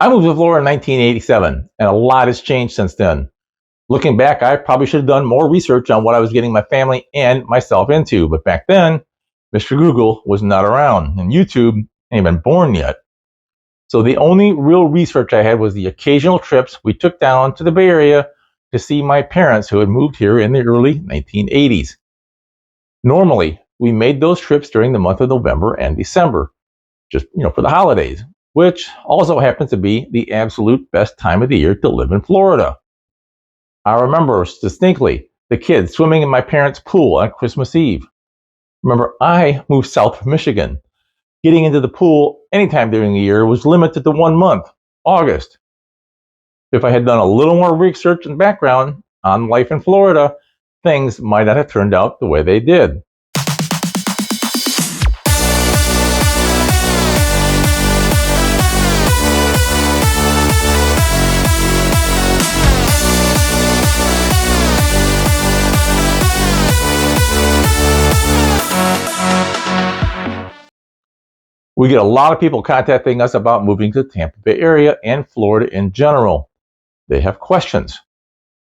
I moved to Florida in 1987, and a lot has changed since then. Looking back, I probably should have done more research on what I was getting my family and myself into, but back then, Mr. Google was not around, and YouTube ain't been born yet. So the only real research I had was the occasional trips we took down to the Bay Area to see my parents who had moved here in the early 1980s. Normally, we made those trips during the month of November and December, just for the holidays, which also happens to be the absolute best time of the year to live in Florida. I remember distinctly the kids swimming in my parents' pool on Christmas Eve. Remember, I moved south from Michigan. Getting into the pool anytime during the year was limited to 1 month, August. If I had done a little more research and background on life in Florida, things might not have turned out the way they did. We get a lot of people contacting us about moving to the Tampa Bay area and Florida in general. They have questions.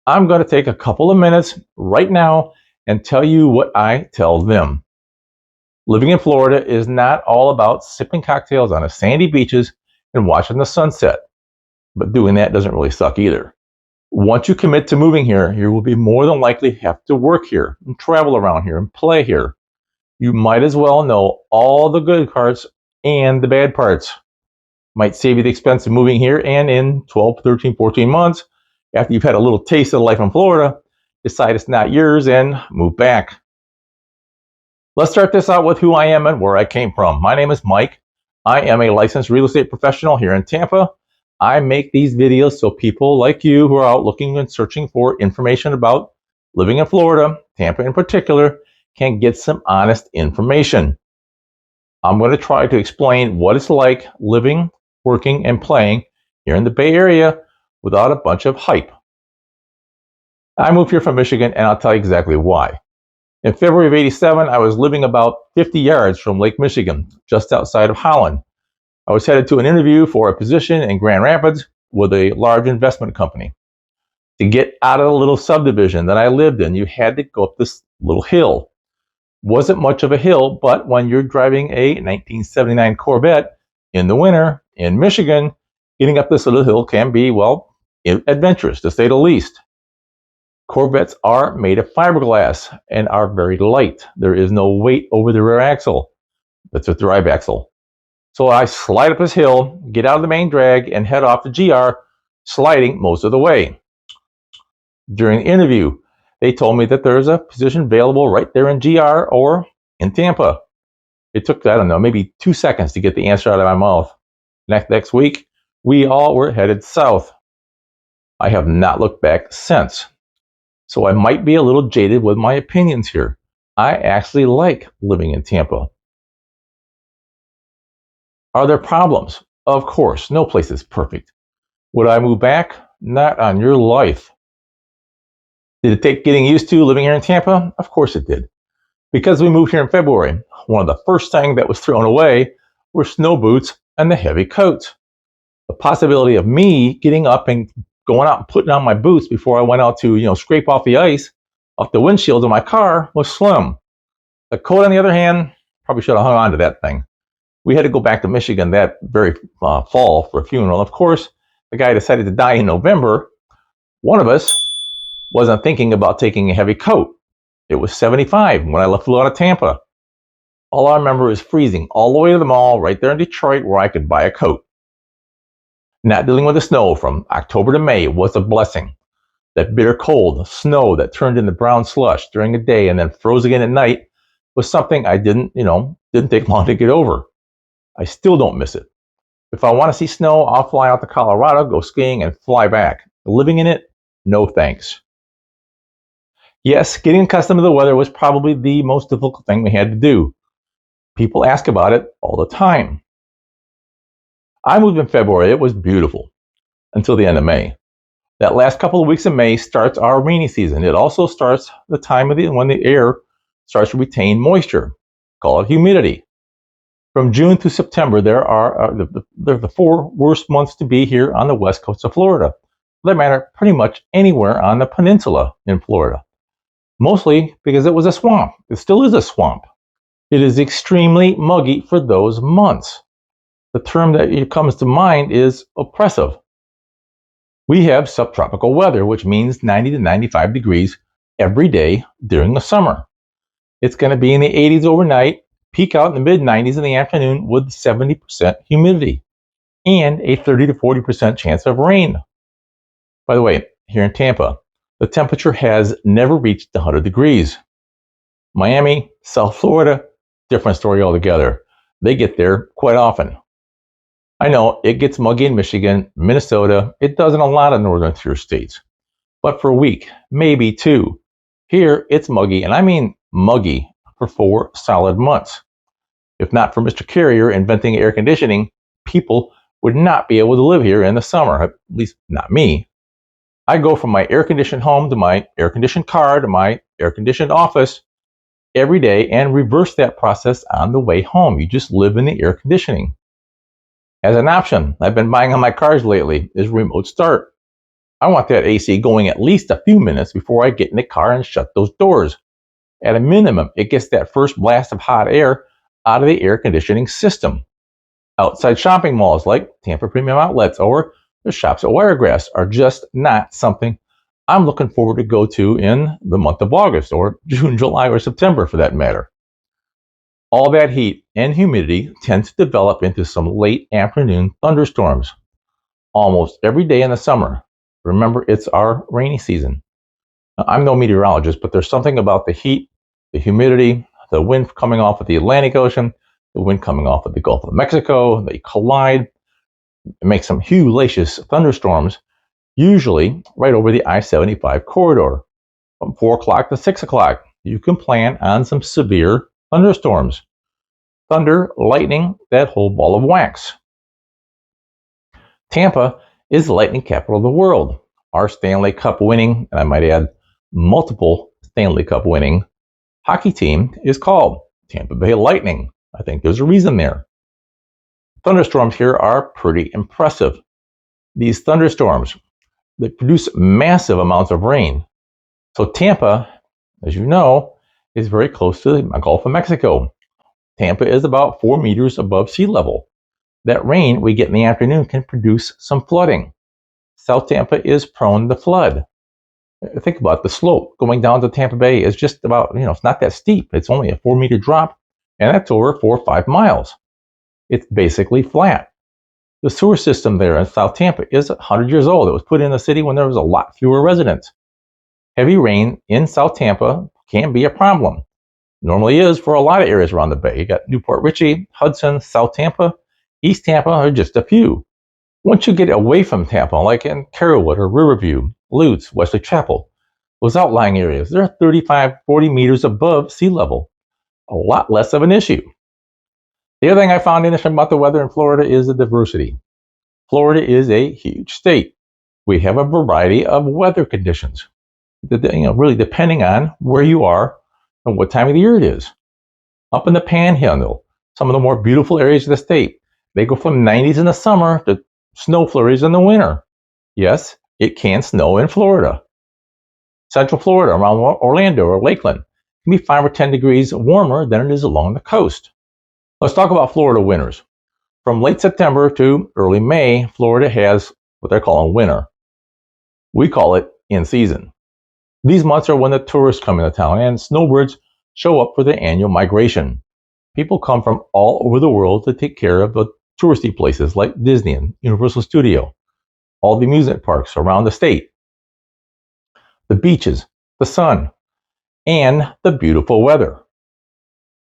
I'm going to take a couple of minutes right now and tell you what I tell them. Living in Florida is not all about sipping cocktails on a sandy beaches and watching the sunset, but doing that doesn't really suck either. Once you commit to moving here, you will be more than likely have to work here and travel around here and play here. You might as well know all the good parts and the bad parts. Might save you the expense of moving here, and in 12, 13, 14 months, after you've had a little taste of life in Florida, decide it's not yours and move back. Let's start this out with who I am and where I came from. My name is Mike. I am a licensed real estate professional here in Tampa. I make these videos so people like you who are out looking and searching for information about living in Florida, Tampa in particular, can get some honest information. I'm going to try to explain what it's like living, working, and playing here in the Bay Area without a bunch of hype. I moved here from Michigan, and I'll tell you exactly why. In February of '87, I was living about 50 yards from Lake Michigan, just outside of Holland. I was headed to an interview for a position in Grand Rapids with a large investment company. To get out of the little subdivision that I lived in, you had to go up this little hill. Wasn't much of a hill, but when you're driving a 1979 Corvette in the winter in Michigan, getting up this little hill can be, well, adventurous to say the least. Corvettes are made of fiberglass and are very light. There is no weight over the rear axle. That's a drive axle. So I slide up this hill, get out of the main drag, and head off the GR, sliding most of the way. During the interview, they told me that there's a position available right there in GR or in Tampa. It took, I don't know, maybe 2 seconds to get the answer out of my mouth. Next week, we all were headed south. I have not looked back since. So I might be a little jaded with my opinions here. I actually like living in Tampa. Are there problems? Of course, no place is perfect. Would I move back? Not on your life. Did it take getting used to living here in Tampa? Of course it did. Because we moved here in February, one of the first things that was thrown away were snow boots and the heavy coats. The possibility of me getting up and going out and putting on my boots before I went out to, scrape off the ice off the windshield of my car was slim. The coat, on the other hand, probably should have hung on to that thing. We had to go back to Michigan that very fall for a funeral. Of course, the guy decided to die in November. One of us wasn't thinking about taking a heavy coat. It was 75 when I flew out of Tampa. All I remember is freezing all the way to the mall right there in Detroit where I could buy a coat. Not dealing with the snow from October to May was a blessing. That bitter cold, snow that turned into brown slush during the day and then froze again at night was something I didn't take long to get over. I still don't miss it. If I want to see snow, I'll fly out to Colorado, go skiing, and fly back. Living in it, no thanks. Yes, getting accustomed to the weather was probably the most difficult thing we had to do. People ask about it all the time. I moved in February. It was beautiful until the end of May. That last couple of weeks of May starts our rainy season. It also starts the time of when the air starts to retain moisture. Call it humidity. From June to September, they're the four worst months to be here on the west coast of Florida. For that matter, pretty much anywhere on the peninsula in Florida. Mostly because it was a swamp. It still is a swamp. It is extremely muggy for those months. The term that comes to mind is oppressive. We have subtropical weather, which means 90 to 95 degrees every day during the summer. It's going to be in the 80s overnight, peak out in the mid 90s in the afternoon with 70% humidity and a 30 to 40% chance of rain. By the way, here in Tampa, the temperature has never reached 100 degrees. Miami, South Florida, different story altogether. They get there quite often. I know it gets muggy in Michigan, Minnesota. It does in a lot of northern tier states. But for a week, maybe two. Here, it's muggy, and I mean muggy, for 4 solid months. If not for Mr. Carrier inventing air conditioning, people would not be able to live here in the summer, at least not me. I go from my air-conditioned home to my air-conditioned car to my air-conditioned office every day and reverse that process on the way home. You just live in the air conditioning. As an option, I've been buying on my cars lately is remote start. I want that AC going at least a few minutes before I get in the car and shut those doors. At a minimum, it gets that first blast of hot air out of the air conditioning system. Outside shopping malls like Tampa Premium Outlets or the shops at Wiregrass are just not something I'm looking forward to go to in the month of August or June, July, or September for that matter. All that heat and humidity tend to develop into some late afternoon thunderstorms almost every day in the summer. Remember, it's our rainy season. I'm no meteorologist, but there's something about the heat, the humidity, the wind coming off of the Atlantic Ocean, the wind coming off of the Gulf of Mexico. They collide, make some hellacious thunderstorms, usually right over the I-75 corridor. From 4 o'clock to 6 o'clock, you can plan on some severe thunderstorms. Thunder, lightning, that whole ball of wax. Tampa is the lightning capital of the world. Our Stanley Cup winning, and I might add multiple Stanley Cup winning, hockey team is called Tampa Bay Lightning. I think there's a reason there. Thunderstorms here are pretty impressive. These thunderstorms, they produce massive amounts of rain. So Tampa, as you know, is very close to the Gulf of Mexico. Tampa is about 4 meters above sea level. That rain we get in the afternoon can produce some flooding. South Tampa is prone to flood. Think about it, the slope going down to Tampa Bay is just about, it's not that steep. It's only a 4-meter drop, and that's over 4 or 5 miles. It's basically flat. The sewer system there in South Tampa is 100 years old. It was put in the city when there was a lot fewer residents. Heavy rain in South Tampa can be a problem. Normally is for a lot of areas around the bay. You got Newport Richey, Hudson, South Tampa, East Tampa are just a few. Once you get away from Tampa, like in Carrollwood or Riverview, Lutz, Wesley Chapel, those outlying areas, they're 35, 40 meters above sea level. A lot less of an issue. The other thing I found interesting about the weather in Florida is the diversity. Florida is a huge state. We have a variety of weather conditions, really depending on where you are and what time of the year it is. Up in the Panhandle, some of the more beautiful areas of the state, they go from 90s in the summer to snow flurries in the winter. Yes, it can snow in Florida. Central Florida, around Orlando or Lakeland, can be 5 or 10 degrees warmer than it is along the coast. Let's talk about Florida winters. From late September to early May, Florida has what they're calling winter. We call it in season. These months are when the tourists come into town and snowbirds show up for their annual migration. People come from all over the world to take care of the touristy places like Disney and Universal Studio, all the amusement parks around the state, the beaches, the sun, and the beautiful weather.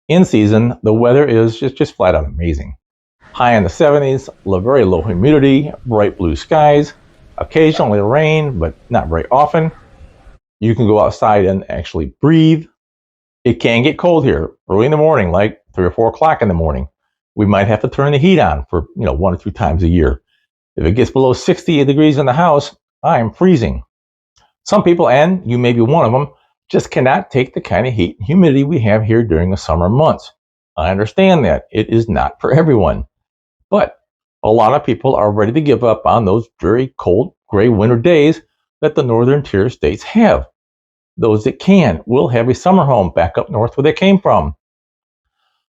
In season, the weather is just flat out amazing. High in the 70s, very low humidity, bright blue skies, occasionally rain, but not very often. You can go outside and actually breathe. It can get cold here early in the morning, like 3 or 4 o'clock in the morning. We might have to turn the heat on for 1 or 2 times a year. If it gets below 60 degrees in the house, I'm freezing. Some people, and you may be one of them, just cannot take the kind of heat and humidity we have here during the summer months. I understand that it is not for everyone, but a lot of people are ready to give up on those very cold, gray winter days that the northern tier states have. Those that can will have a summer home back up north where they came from.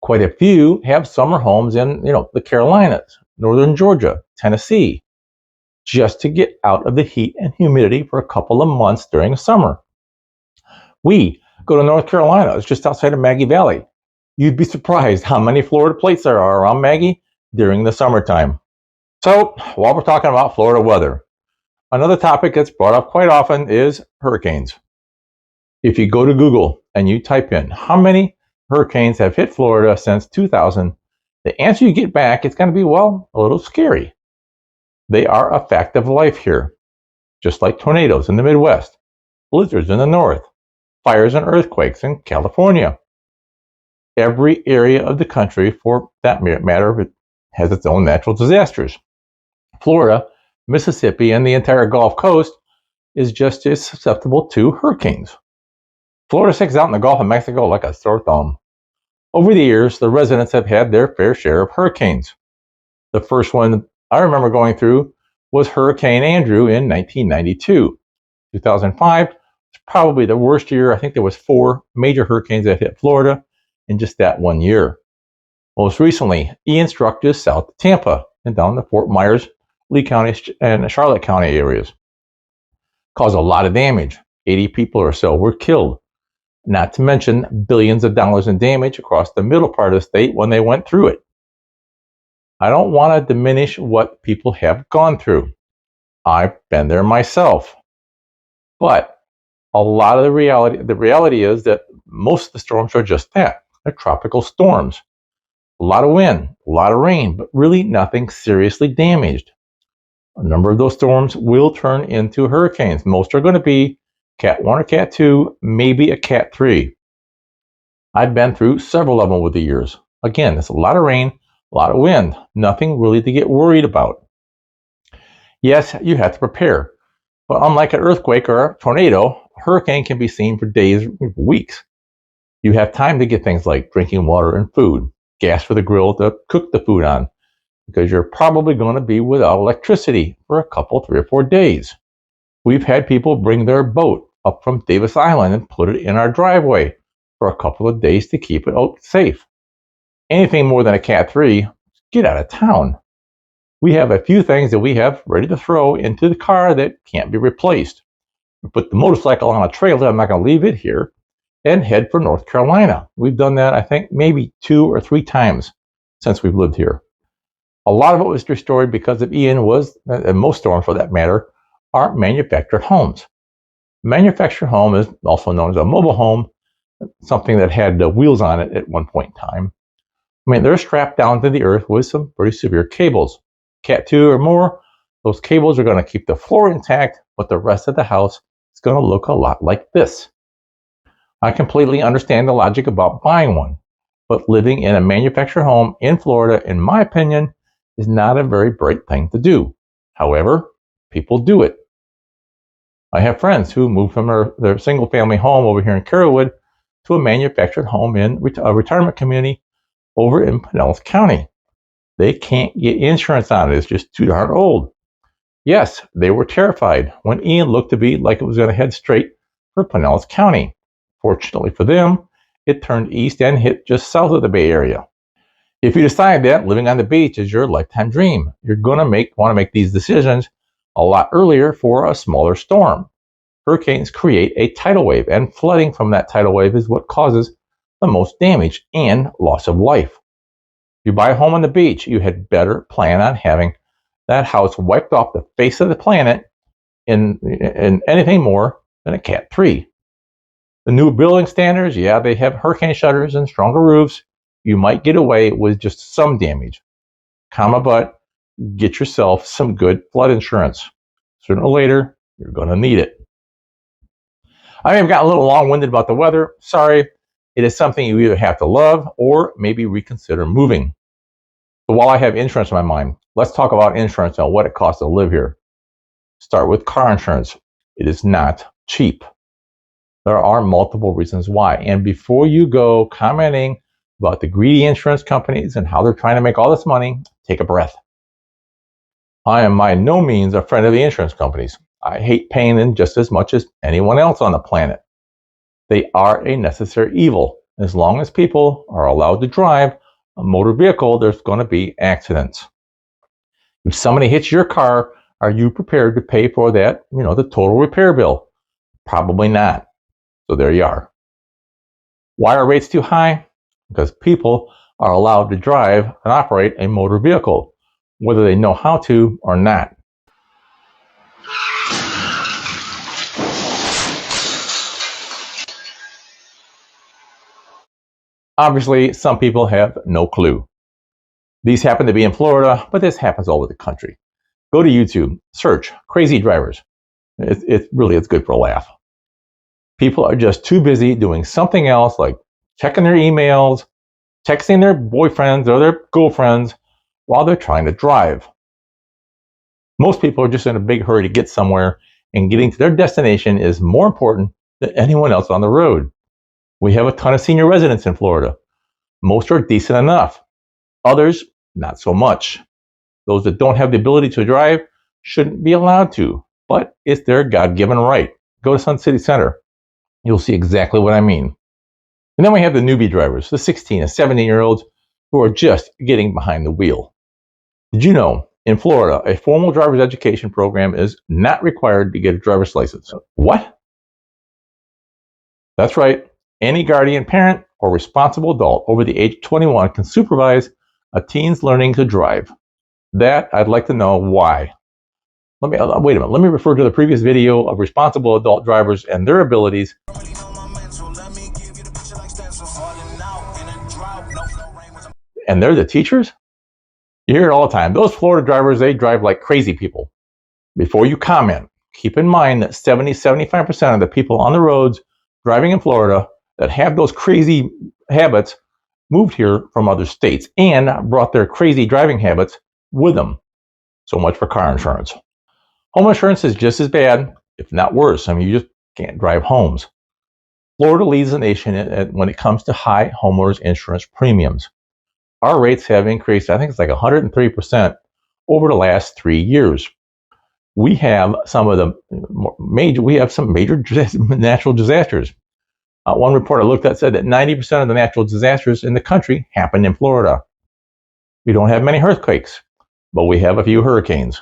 Quite a few have summer homes in, the Carolinas, northern Georgia, Tennessee, just to get out of the heat and humidity for a couple of months during the summer. We go to North Carolina, it's just outside of Maggie Valley. You'd be surprised how many Florida plates there are around Maggie during the summertime. So, while we're talking about Florida weather, another topic that's brought up quite often is hurricanes. If you go to Google and you type in how many hurricanes have hit Florida since 2000, the answer you get back is going to be, well, a little scary. They are a fact of life here, just like tornadoes in the Midwest, blizzards in the North, fires and earthquakes in California. Every area of the country, for that matter, has its own natural disasters. Florida, Mississippi, and the entire Gulf Coast is just as susceptible to hurricanes. Florida sticks out in the Gulf of Mexico like a sore thumb. Over the years, the residents have had their fair share of hurricanes. The first one I remember going through was Hurricane Andrew in 1992. 2005 was probably the worst year. I think there was 4 major hurricanes that hit Florida in just that one year. Most recently, Ian struck just south of Tampa and down the Fort Myers, Lee County, and Charlotte County areas. Caused a lot of damage. 80 people or so were killed. Not to mention billions of dollars in damage across the middle part of the state when they went through it. I don't want to diminish what people have gone through. I've been there myself. But a lot of the reality is that most of the storms are just that. They're tropical storms. A lot of wind, a lot of rain, but really nothing seriously damaged. A number of those storms will turn into hurricanes. Most are going to be Cat 1 or Cat 2, maybe a Cat 3. I've been through several of them over the years. Again, there's a lot of rain, a lot of wind, nothing really to get worried about. Yes, you have to prepare, but unlike an earthquake or a tornado, a hurricane can be seen for days or weeks. You have time to get things like drinking water and food, gas for the grill to cook the food on, because you're probably going to be without electricity for a couple, 3 or 4 days. We've had people bring their boat up from Davis Island and put it in our driveway for a couple of days to keep it safe. Anything more than a Cat 3, get out of town. We have a few things that we have ready to throw into the car that can't be replaced. We put the motorcycle on a trailer, I'm not going to leave it here, and head for North Carolina. We've done that, I think, maybe 2 or 3 times since we've lived here. A lot of it was destroyed because of Ian and most storms for that matter, are manufactured homes. Manufactured home is also known as a mobile home, something that had wheels on it at one point in time. I mean, they're strapped down to the earth with some pretty severe cables. Cat 2 or more, those cables are going to keep the floor intact, but the rest of the house is going to look a lot like this. I completely understand the logic about buying one, but living in a manufactured home in Florida, in my opinion, is not a very bright thing to do. However, people do it. I have friends who moved from their single family home over here in Carrollwood to a manufactured home in a retirement community over in Pinellas County. They can't get insurance on it. It's just too darn old. Yes, they were terrified when Ian looked to be like it was going to head straight for Pinellas County. Fortunately for them, it turned east and hit just south of the Bay Area. If you decide that living on the beach is your lifetime dream, you're going to want to make these decisions a lot earlier for a smaller storm. Hurricanes create a tidal wave, and flooding from that tidal wave is what causes the most damage and loss of life. If you buy a home on the beach, you had better plan on having that house wiped off the face of the planet in anything more than a Cat 3. The new building standards, yeah, they have hurricane shutters and stronger roofs. You might get away with just some damage. But get yourself some good flood insurance. Sooner or later, you're going to need it. I may have gotten a little long-winded about the weather. Sorry. It is something you either have to love or maybe reconsider moving. But while I have insurance in my mind, let's talk about insurance and what it costs to live here. Start with car insurance. It is not cheap. There are multiple reasons why. And before you go commenting about the greedy insurance companies and how they're trying to make all this money, take a breath. I am by no means a friend of the insurance companies. I hate paying them just as much as anyone else on the planet. They are a necessary evil. As long as people are allowed to drive a motor vehicle, there's going to be accidents. If somebody hits your car, are you prepared to pay for that, the total repair bill? Probably not. So there you are. Why are rates too high? Because people are allowed to drive and operate a motor vehicle, whether they know how to or not. Obviously, some people have no clue. These happen to be in Florida, but this happens all over the country. Go to YouTube, search crazy drivers. It's good for a laugh. People are just too busy doing something else, like checking their emails, texting their boyfriends or their girlfriends while they're trying to drive. Most people are just in a big hurry to get somewhere, and getting to their destination is more important than anyone else on the road. We have a ton of senior residents in Florida. Most are decent enough. Others, not so much. Those that don't have the ability to drive shouldn't be allowed to, but it's their God-given right. Go to Sun City Center. You'll see exactly what I mean. And then we have the newbie drivers, the 16 and 17-year-olds who are just getting behind the wheel. Did you know, in Florida, a formal driver's education program is not required to get a driver's license? What? That's right. Any guardian parent or responsible adult over the age of 21 can supervise a teen's learning to drive. That I'd like to know why. Wait a minute. Let me refer to the previous video of responsible adult drivers and their abilities. And they're the teachers? You hear it all the time. Those Florida drivers, they drive like crazy people. Before you comment, keep in mind that 75% of the people on the roads driving in Florida that have those crazy habits moved here from other states and brought their crazy driving habits with them. So much for car insurance. Home insurance is just as bad, if not worse. I mean, you just can't drive homes. Florida leads the nation when it comes to high homeowners insurance premiums. Our rates have increased, I think it's like 103% over the last 3 years. We have some major natural disasters. One report I looked at said that 90% of the natural disasters in the country happen in Florida. We don't have many earthquakes, but we have a few hurricanes.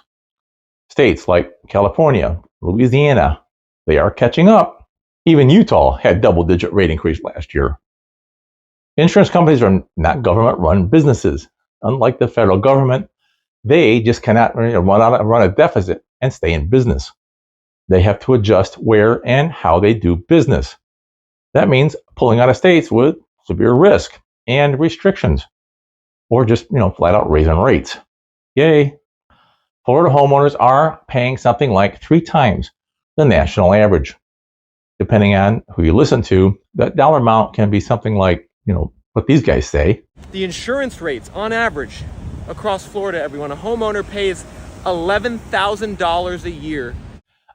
States like California, Louisiana, they are catching up. Even Utah had double-digit rate increase last year. Insurance companies are not government-run businesses. Unlike the federal government, they just cannot run a deficit and stay in business. They have to adjust where and how they do business. That means pulling out of states with severe risk and restrictions, or just flat out raising rates. Yay! Florida homeowners are paying something like 3 times the national average. Depending on who you listen to, that dollar amount can be something like, what these guys say. The insurance rates on average across Florida, everyone, a homeowner pays $11,000 a year.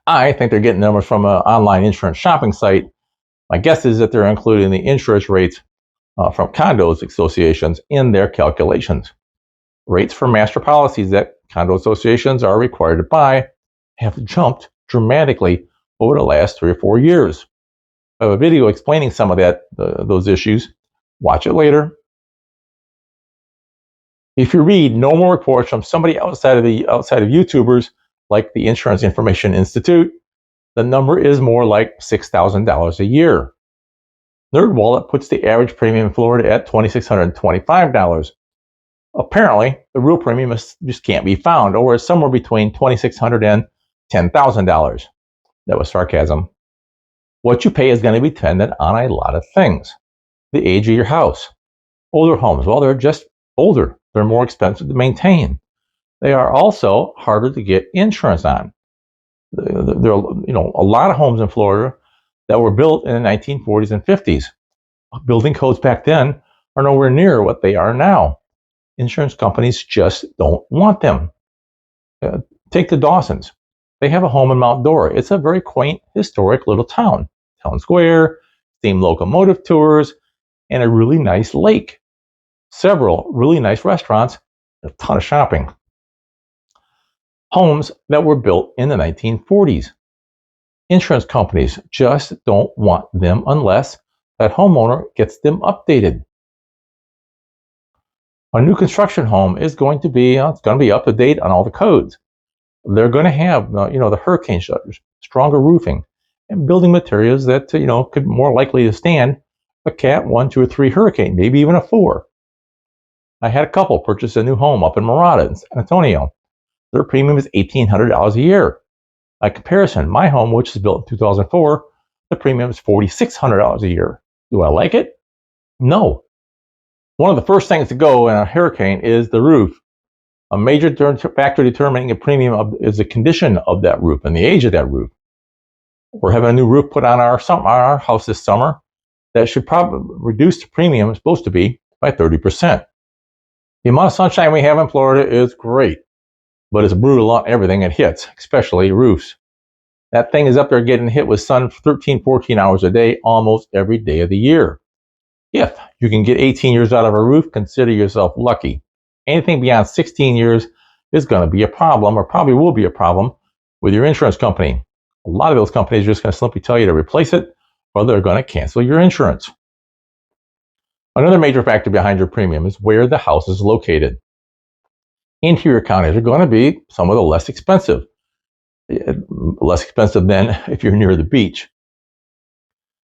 I think they're getting numbers from an online insurance shopping site. My guess is that they're including the insurance rates from condos associations in their calculations. Rates for master policies that condo associations are required to buy have jumped dramatically over the last 3 or 4 years. I have a video explaining some of those issues. Watch it later. If you read normal reports from somebody outside of YouTubers like the Insurance Information Institute, the number is more like $6,000 a year. NerdWallet puts the average premium in Florida at $2,625. Apparently, the real premium just can't be found, or is somewhere between $2,600 and $10,000. That was sarcasm. What you pay is going to be dependent on a lot of things. The age of your house. Older homes, well, they're just older. They're more expensive to maintain. They are also harder to get insurance on. There are a lot of homes in Florida that were built in the 1940s and 50s. Building codes back then are nowhere near what they are now. Insurance companies just don't want them. Take the Dawsons. They have a home in Mount Dora. It's a very quaint, historic little town. Town square, steam locomotive tours, and a really nice lake. several really nice restaurants, a ton of shopping. Homes that were built in the 1940s. Insurance companies just don't want them unless that homeowner gets them updated. A new construction home is going to be it's going to be up to date on all the codes. They're going to have the hurricane shutters, stronger roofing, and building materials that could more likely to stand a Cat 1, 2, or 3 hurricane, maybe even a 4. I had a couple purchase a new home up in Mirada in San Antonio. Their premium is $1,800 a year. By comparison, my home, which is built in 2004, the premium is $4,600 a year. Do I like it? No. One of the first things to go in a hurricane is the roof. A major factor determining a premium is the condition of that roof and the age of that roof. We're having a new roof put on our house this summer. That should probably reduce the premium, it's supposed to be, by 30%. The amount of sunshine we have in Florida is great, but it's brutal on everything it hits, especially roofs. That thing is up there getting hit with sun 13, 14 hours a day, almost every day of the year. If you can get 18 years out of a roof, consider yourself lucky. Anything beyond 16 years is going to be a problem, or probably will be a problem, with your insurance company. A lot of those companies are just going to simply tell you to replace it, or they're going to cancel your insurance. Another major factor behind your premium is where the house is located. Interior counties are going to be some of the less expensive than if you're near the beach.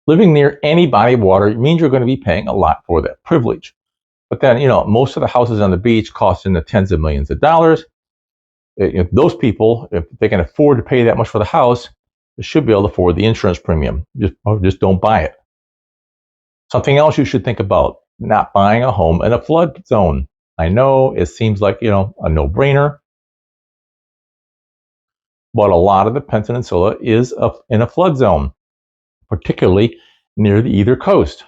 Living near any body of water means you're going to be paying a lot for that privilege. But then, most of the houses on the beach cost in the tens of millions of dollars. If those people, if they can afford to pay that much for the house, they should be able to afford the insurance premium. Just don't buy it. Something else you should think about, not buying a home in a flood zone. I know it seems like, a no-brainer, but a lot of the peninsula is in a flood zone, particularly near the either coast.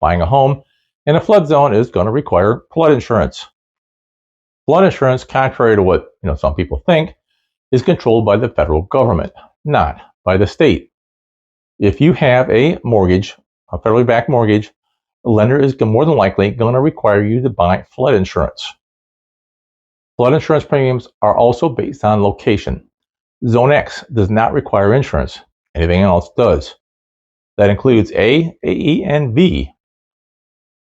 Buying a home in a flood zone is going to require flood insurance. Flood insurance, contrary to what some people think, is controlled by the federal government, not by the state. If you have a mortgage, a federally backed mortgage, the lender is more than likely going to require you to buy flood insurance. Flood insurance premiums are also based on location. Zone X does not require insurance. Anything else does. That includes A, AE, and B.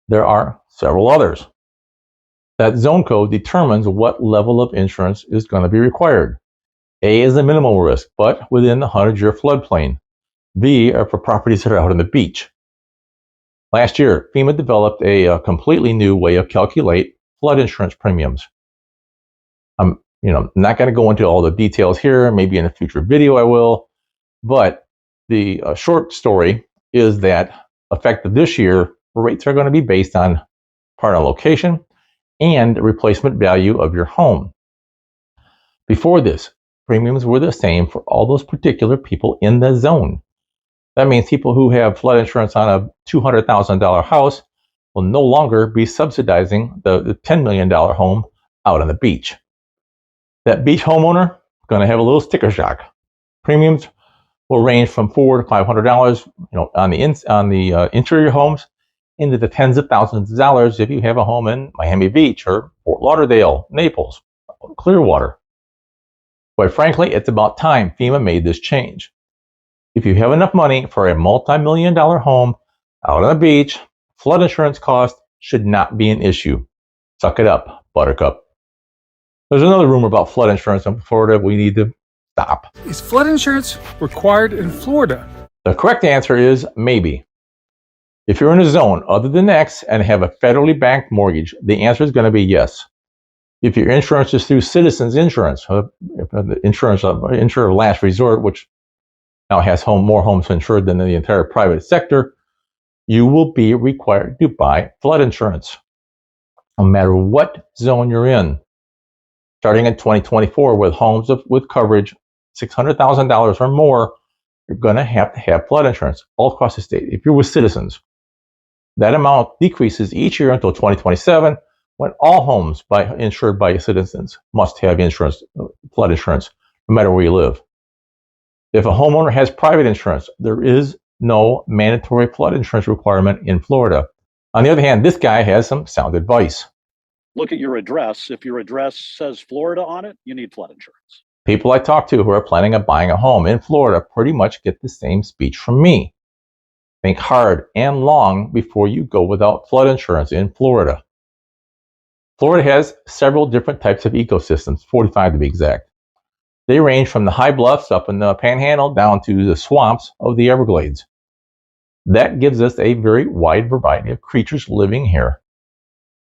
There are several others. That zone code determines what level of insurance is going to be required. A is the minimal risk, but within the 100-year floodplain. B are for properties that are out on the beach. Last year, FEMA developed a completely new way of calculate flood insurance premiums. I'm not going to go into all the details here. Maybe in a future video I will. But the short story is that effective this year, rates are going to be based on part on location and replacement value of your home. Before this, premiums were the same for all those particular people in the zone. That means people who have flood insurance on a $200,000 house will no longer be subsidizing the $10 million home out on the beach. That beach homeowner is going to have a little sticker shock. Premiums will range from $400 to $500, on the interior homes, into the tens of thousands of dollars if you have a home in Miami Beach or Fort Lauderdale, Naples, Clearwater. Quite frankly, it's about time FEMA made this change. If you have enough money for a multi-million-dollar home out on the beach, flood insurance cost should not be an issue. Suck it up, Buttercup. There's another rumor about flood insurance in Florida we need to stop. Is flood insurance required in Florida? The correct answer is maybe. If you're in a zone other than X and have a federally backed mortgage, the answer is going to be yes. If your insurance is through Citizens Insurance, the insurer of last resort, which now has more homes insured than the entire private sector, you will be required to buy flood insurance, no matter what zone you're in. Starting in 2024, with homes with coverage $600,000 or more, you're going to have flood insurance all across the state. If you're with Citizens, that amount decreases each year until 2027, when all homes insured by Citizens must have flood insurance, no matter where you live. If a homeowner has private insurance, there is no mandatory flood insurance requirement in Florida. On the other hand, this guy has some sound advice. look at your address. If your address says Florida on it, you need flood insurance. People I talk to who are planning on buying a home in Florida pretty much get the same speech from me. Think hard and long before you go without flood insurance in Florida. Florida has several different types of ecosystems, 45 to be exact. They range from the high bluffs up in the Panhandle down to the swamps of the Everglades. That gives us a very wide variety of creatures living here.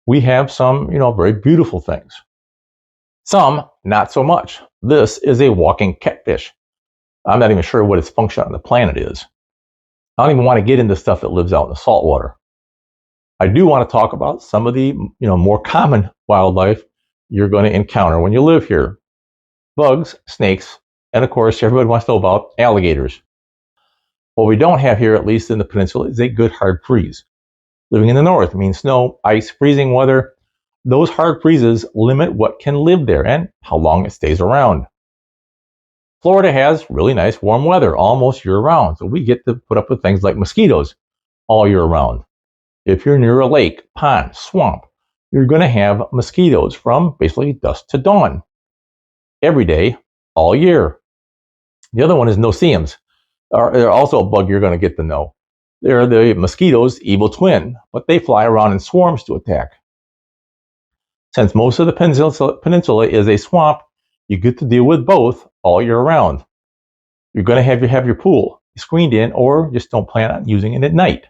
We have some, very beautiful things. Some, not so much. This is a walking catfish. I'm not even sure what its function on the planet is. I don't even want to get into stuff that lives out in the saltwater. I do want to talk about some of the, more common wildlife you're going to encounter when you live here. Bugs, snakes, and of course, everybody wants to know about alligators. What we don't have here, at least in the peninsula, is a good hard freeze. Living in the north means snow, ice, freezing weather. Those hard freezes limit what can live there and how long it stays around. Florida has really nice warm weather almost year round, so we get to put up with things like mosquitoes all year round. If you're near a lake, pond, swamp, you're going to have mosquitoes from basically dusk to dawn. Every day, all year. The other one is no-see-ums. They're also a bug you're going to get to know. They're the mosquito's evil twin, but they fly around in swarms to attack. Since most of the peninsula is a swamp, you get to deal with both all year round. You're going to have your pool screened in, or just don't plan on using it at night.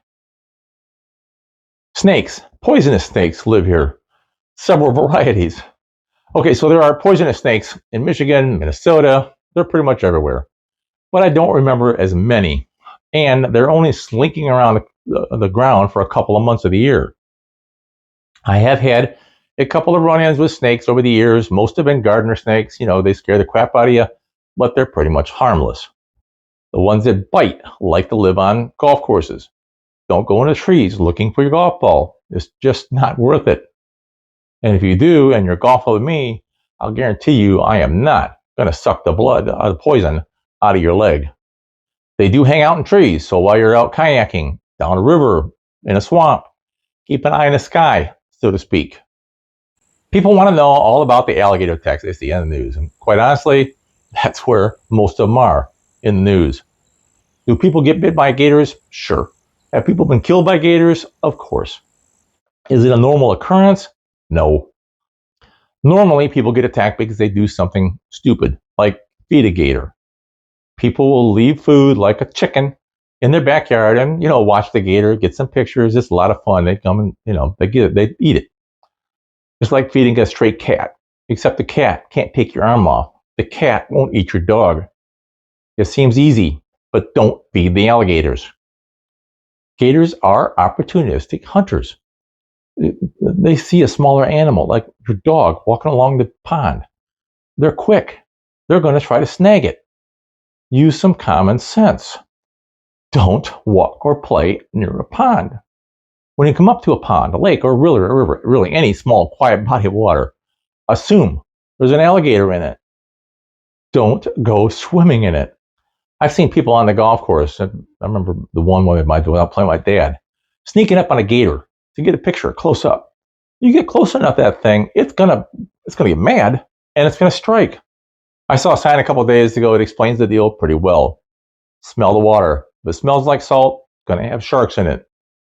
Snakes, poisonous snakes live here. Several varieties. Okay, so there are poisonous snakes in Michigan, Minnesota. They're pretty much everywhere. But I don't remember as many. And they're only slinking around the ground for a couple of months of the year. I have had a couple of run-ins with snakes over the years. Most have been gardener snakes. They scare the crap out of you, but they're pretty much harmless. The ones that bite like to live on golf courses. Don't go into trees looking for your golf ball. It's just not worth it. And if you do, and you're golfing with me, I'll guarantee you I am not going to suck the blood, the poison, out of your leg. They do hang out in trees, so while you're out kayaking, down a river, in a swamp, keep an eye in the sky, so to speak. People want to know all about the alligator attacks they see on the news. And quite honestly, that's where most of them are, in the news. Do people get bit by gators? Sure. Have people been killed by gators? Of course. Is it a normal occurrence? No. Normally, people get attacked because they do something stupid, like feed a gator. People will leave food like a chicken in their backyard and, watch the gator, get some pictures. It's a lot of fun. They come and, they get it, they eat it. It's like feeding a stray cat, except the cat can't take your arm off. The cat won't eat your dog. It seems easy, but don't feed the alligators. Gators are opportunistic hunters. They see a smaller animal, like your dog, walking along the pond. They're quick. They're going to try to snag it. Use some common sense. Don't walk or play near a pond. When you come up to a pond, a lake, or a river, really any small, quiet body of water, assume there's an alligator in it. Don't go swimming in it. I've seen people on the golf course. I remember the one woman I was playing with my dad, sneaking up on a gator to get a picture close up. You get close enough to that thing, it's gonna get mad and it's gonna strike. I saw a sign a couple of days ago. It explains the deal pretty well. Smell the water. If it smells like salt, it's gonna have sharks in it.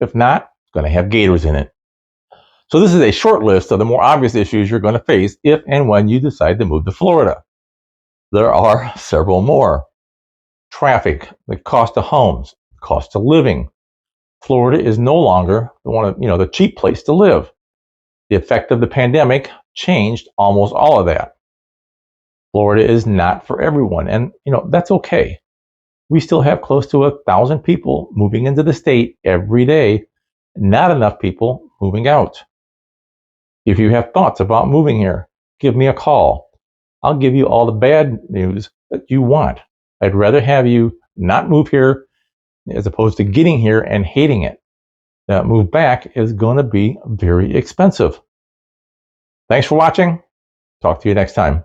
If not, it's gonna have gators in it. So this is a short list of the more obvious issues you're going to face if and when you decide to move to Florida. There are several more. Traffic, the cost of homes, cost of living. Florida is no longer the cheap place to live. The effect of the pandemic changed almost all of that. Florida is not for everyone, and that's okay. We still have close to 1,000 people moving into the state every day, not enough people moving out. If you have thoughts about moving here, give me a call. I'll give you all the bad news that you want. I'd rather have you not move here as opposed to getting here and hating it. That move back is going to be very expensive. Thanks for watching. Talk to you next time.